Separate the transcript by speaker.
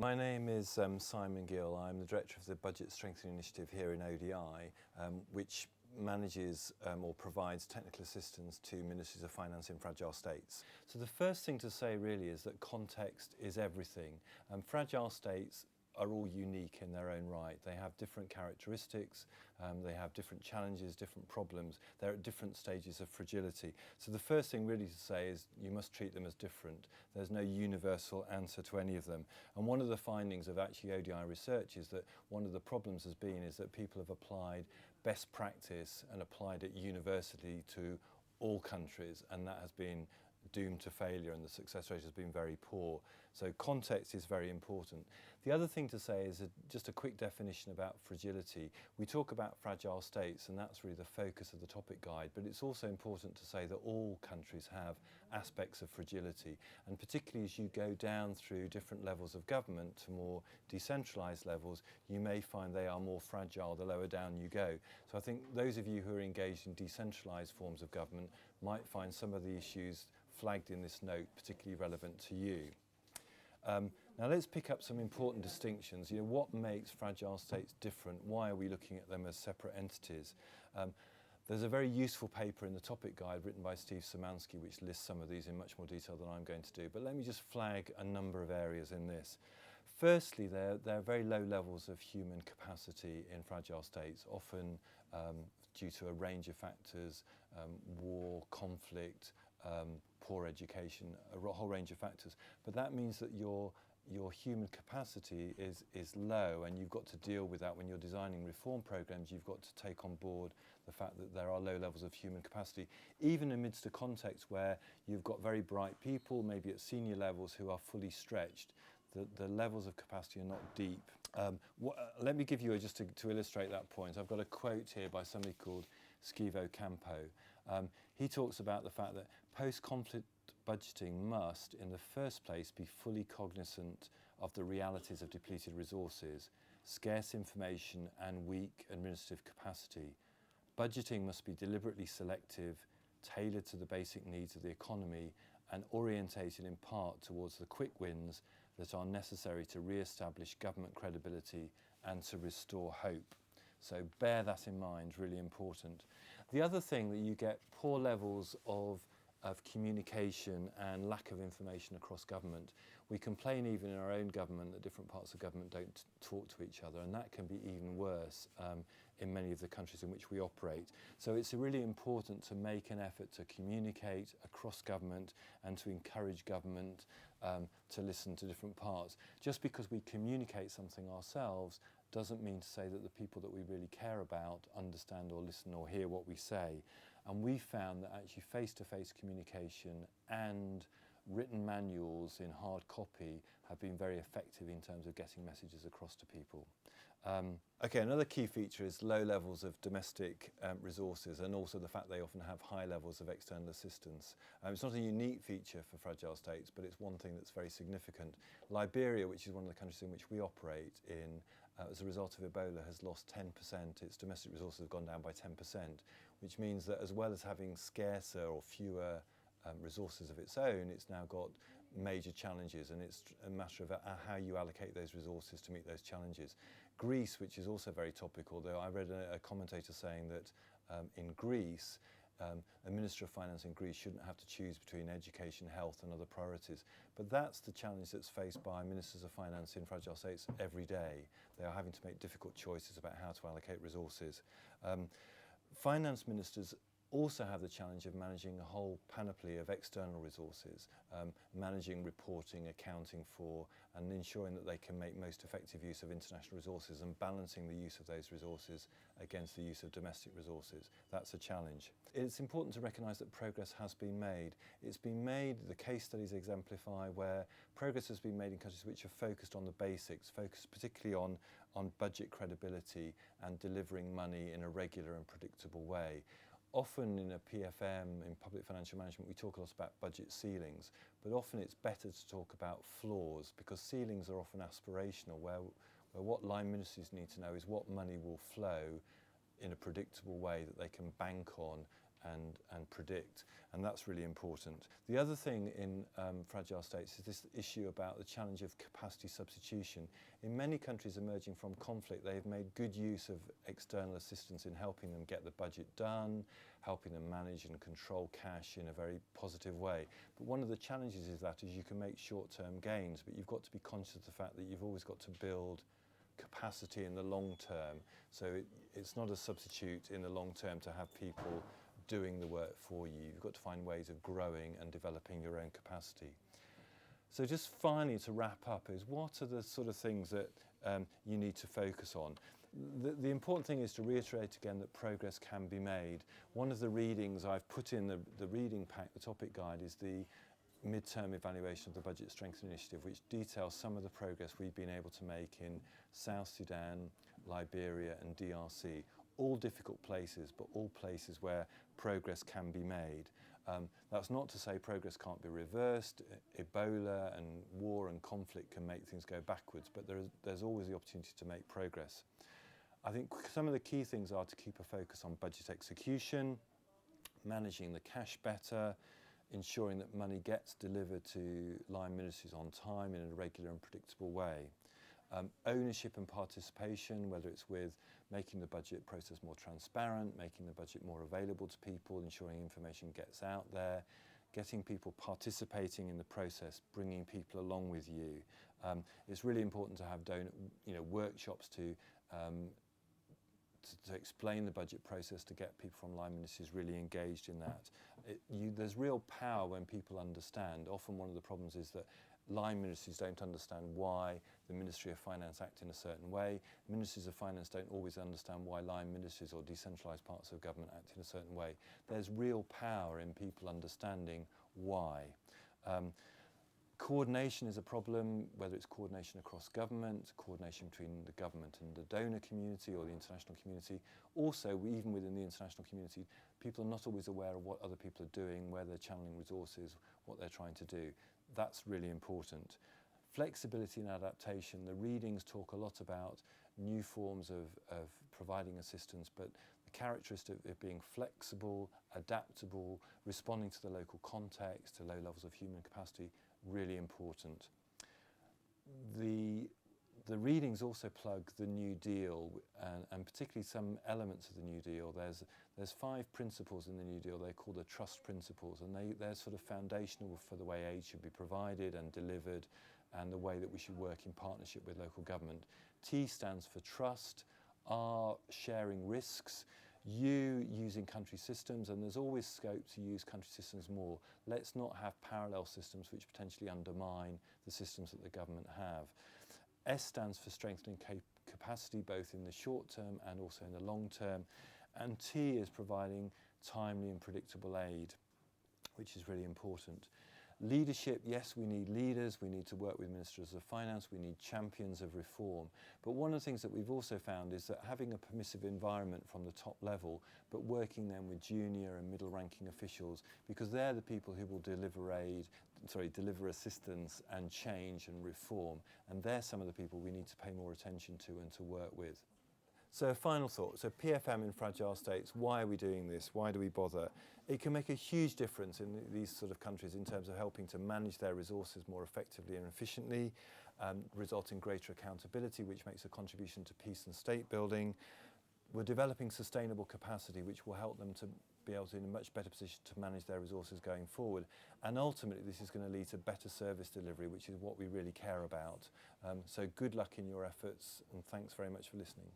Speaker 1: My name is Simon Gill. I'm the Director of the Budget Strengthening Initiative here in ODI, which manages or provides technical assistance to Ministries of Finance in fragile states. So the first thing to say really is that context is everything. Fragile states are all unique in their own right. They have different characteristics, they have different challenges, different problems. They're at different stages of fragility. So the first thing really to say is you must treat them as different. There's no universal answer to any of them. And one of the findings of actually ODI research is that one of the problems has been is that people have applied best practice and applied it universally to all countries, and that has been doomed to failure, and the success rate has been very poor. So context is very important. The other thing to say is just a quick definition about fragility. We talk about fragile states, and that's really the focus of the topic guide, but it's also important to say that all countries have aspects of fragility, and particularly as you go down through different levels of government to more decentralised levels, you may find they are more fragile the lower down you go. So I think those of you who are engaged in decentralised forms of government might find some of the issues flagged in this note particularly relevant to you. Now let's pick up some important distinctions. What makes fragile states different? Why are we looking at them as separate entities? There's a very useful paper in the topic guide written by Steve Szymanski which lists some of these in much more detail than I'm going to do, but let me just flag a number of areas in this. Firstly, there are very low levels of human capacity in fragile states, often due to a range of factors, war, conflict, poor education, a whole range of factors. But that means that your human capacity is low, and you've got to deal with that when you're designing reform programs. You've got to take on board the fact that there are low levels of human capacity, even amidst a context where you've got very bright people, maybe at senior levels, who are fully stretched. The levels of capacity are not deep. Let me give you, just to illustrate that point, I've got a quote here by somebody called Schivo Campo. He talks about the fact that post-conflict budgeting must, in the first place, be fully cognizant of the realities of depleted resources, scarce information and weak administrative capacity. Budgeting must be deliberately selective, tailored to the basic needs of the economy, and orientated in part towards the quick wins that are necessary to re-establish government credibility and to restore hope. So bear that in mind, really important. The other thing that you get poor levels of communication and lack of information across government. We complain even in our own government that different parts of government don't talk to each other, and that can be even worse in many of the countries in which we operate. So it's really important to make an effort to communicate across government and to encourage government to listen to different parts. Just because we communicate something ourselves doesn't mean to say that the people that we really care about understand or listen or hear what we say. And we found that actually face-to-face communication and written manuals in hard copy have been very effective in terms of getting messages across to people. Okay, another key feature is low levels of domestic resources, and also the fact they often have high levels of external assistance. It's not a unique feature for fragile states, but it's one thing that's very significant. Liberia, which is one of the countries in which we operate in, as a result of Ebola, has lost 10%. Its domestic resources have gone down by 10%, which means that as well as having scarcer or fewer resources of its own, it's now got major challenges, and it's a matter of how you allocate those resources to meet those challenges. Greece, which is also very topical, though I read a commentator saying that in Greece, a Minister of Finance in Greece shouldn't have to choose between education, health and other priorities. But that's the challenge that's faced by Ministers of Finance in fragile states every day. They are having to make difficult choices about how to allocate resources. Finance ministers also have the challenge of managing a whole panoply of external resources, managing reporting, accounting for, and ensuring that they can make most effective use of international resources and balancing the use of those resources against the use of domestic resources. That's a challenge. It's important to recognise that progress has been made. It's been made, the case studies exemplify where progress has been made in countries which are focused on the basics, focused particularly on budget credibility and delivering money in a regular and predictable way. Often in a PFM, in public financial management, we talk a lot about budget ceilings, but often it's better to talk about floors, because ceilings are often aspirational, where what line ministries need to know is what money will flow in a predictable way that they can bank on and predict, and that's really important. The other thing in fragile states is this issue about the challenge of capacity substitution. In many countries emerging from conflict, they've made good use of external assistance in helping them get the budget done, helping them manage and control cash in a very positive way. But one of the challenges is that you can make short-term gains, but you've got to be conscious of the fact that you've always got to build capacity in the long term. So it's not a substitute in the long term to have people doing the work for you. You've got to find ways of growing and developing your own capacity. So just finally to wrap up is, what are the sort of things that you need to focus on? The important thing is to reiterate again that progress can be made. One of the readings I've put in the reading pack, the topic guide, is the mid-term evaluation of the Budget Strengthening Initiative, which details some of the progress we've been able to make in South Sudan, Liberia and DRC. All difficult places, but all places where progress can be made. That's not to say progress can't be reversed. Ebola and war and conflict can make things go backwards, but there's always the opportunity to make progress. I think some of the key things are to keep a focus on budget execution, managing the cash better, ensuring that money gets delivered to line ministries on time in a regular and predictable way. Ownership and participation, whether it's with making the budget process more transparent, making the budget more available to people, ensuring information gets out there, getting people participating in the process, bringing people along with you. It's really important to have workshops to explain the budget process, to get people from line ministries really engaged in that. There's real power when people understand. Often one of the problems is that line ministries don't understand why the Ministry of Finance act in a certain way. Ministries of Finance don't always understand why line ministries or decentralised parts of government act in a certain way. There's real power in people understanding why. Coordination is a problem, whether it's coordination across government, coordination between the government and the donor community or the international community. Also, even within the international community, people are not always aware of what other people are doing, where they're channeling resources, what they're trying to do. That's really important. Flexibility and adaptation. The readings talk a lot about new forms of providing assistance, but the characteristic of being flexible, adaptable, responding to the local context, to low levels of human capacity, really important. The readings also plug the New Deal, and particularly some elements of the New Deal. There's 5 principles in the New Deal. They're called the trust principles, and they're sort of foundational for the way aid should be provided and delivered, and the way that we should work in partnership with local government. T stands for trust, R sharing risks, U using country systems, and there's always scope to use country systems more. Let's not have parallel systems which potentially undermine the systems that the government have. S stands for strengthening capacity, both in the short term and also in the long term. And T is providing timely and predictable aid, which is really important. Leadership, yes, we need leaders, we need to work with ministers of finance, we need champions of reform. But one of the things that we've also found is that having a permissive environment from the top level, but working then with junior and middle ranking officials, because they're the people who will deliver assistance and change and reform. And they're some of the people we need to pay more attention to and to work with. So a final thought, so PFM in fragile states, why are we doing this? Why do we bother? It can make a huge difference in these sort of countries in terms of helping to manage their resources more effectively and efficiently, result in greater accountability, which makes a contribution to peace and state building. We're developing sustainable capacity, which will help them to be able to be in a much better position to manage their resources going forward. And ultimately, this is going to lead to better service delivery, which is what we really care about. So good luck in your efforts, and thanks very much for listening.